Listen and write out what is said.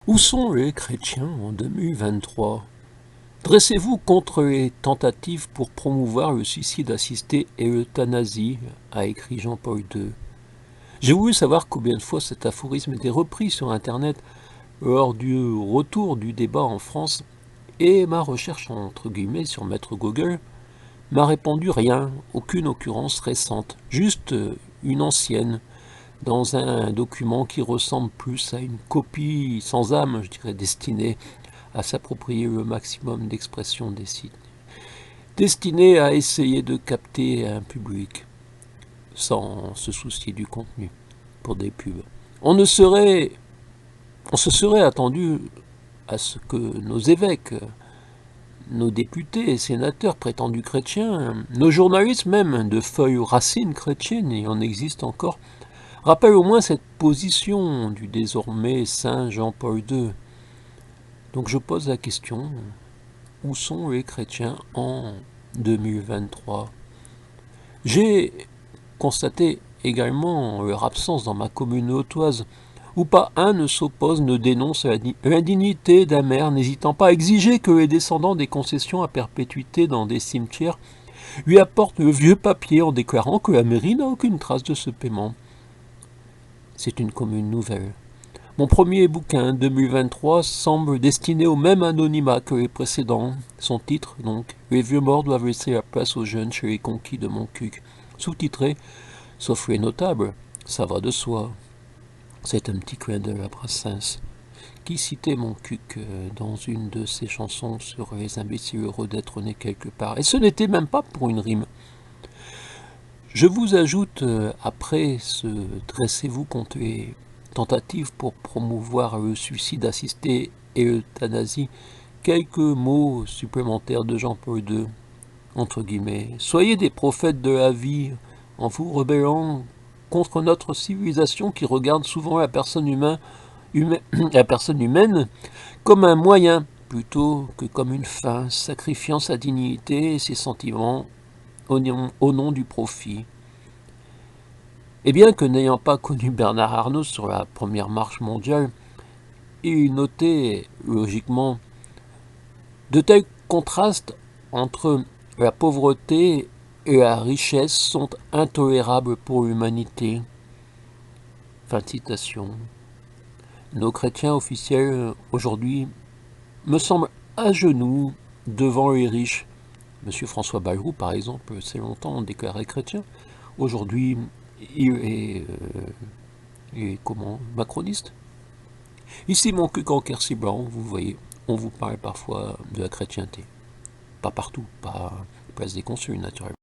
Où sont les chrétiens en 2023? Dressez-vous contre les tentatives pour promouvoir le suicide assisté et l'euthanasie, a écrit Jean-Paul II. J'ai voulu savoir combien de fois cet aphorisme était repris sur Internet lors du retour du débat en France, et ma recherche entre guillemets sur Maître Google m'a répondu rien, aucune occurrence récente, juste une ancienne, dans un document qui ressemble plus à une copie sans âme, je dirais, destinée à s'approprier le maximum d'expression des sites, destinée à essayer de capter un public sans se soucier du contenu pour des pubs. On se serait attendu à ce que nos évêques, nos députés et sénateurs prétendus chrétiens, nos journalistes même de feuilles racines chrétiennes, et il en existe encore, rappellent au moins cette position du désormais saint Jean-Paul II. Donc je pose la question, où sont les chrétiens en 2023? J'ai constaté également leur absence dans ma commune hautoise, où pas un ne s'oppose, ne dénonce l'indignité d'un maire n'hésitant pas à exiger que les descendants des concessions à perpétuité dans des cimetières lui apportent le vieux papier en déclarant que la mairie n'a aucune trace de ce paiement. C'est une commune nouvelle. Mon premier bouquin, 2023, semble destiné au même anonymat que les précédents. Son titre, donc, Les vieux morts doivent laisser la place aux jeunes chez les conquis de Montcuq. Sous-titré, sauf les notables, ça va de soi. C'est un petit clin d'œil à Brassens, qui citait Montcuq dans une de ses chansons sur les imbéciles heureux d'être nés quelque part. Et ce n'était même pas pour une rime. Je vous ajoute, après ce dressez-vous contre les tentatives pour promouvoir le suicide assisté et l'euthanasie, quelques mots supplémentaires de Jean-Paul II, entre guillemets. Soyez des prophètes de la vie en vous rebellant contre notre civilisation qui regarde souvent la personne humaine comme un moyen plutôt que comme une fin, sacrifiant sa dignité et ses sentiments au nom du profit. Et bien que n'ayant pas connu Bernard Arnault sur la première marche mondiale, il notait logiquement de tels contrastes entre la pauvreté et la richesse sont intolérables pour l'humanité. Fin de citation. Nos chrétiens officiels aujourd'hui me semblent à genoux devant les riches. Monsieur François Bayrou, par exemple, c'est longtemps déclaré chrétien. Aujourd'hui, il est macroniste. Ici, mon cul en Quercy blanc, vous voyez, on vous parle parfois de la chrétienté. Pas partout, pas place des consuls, naturellement.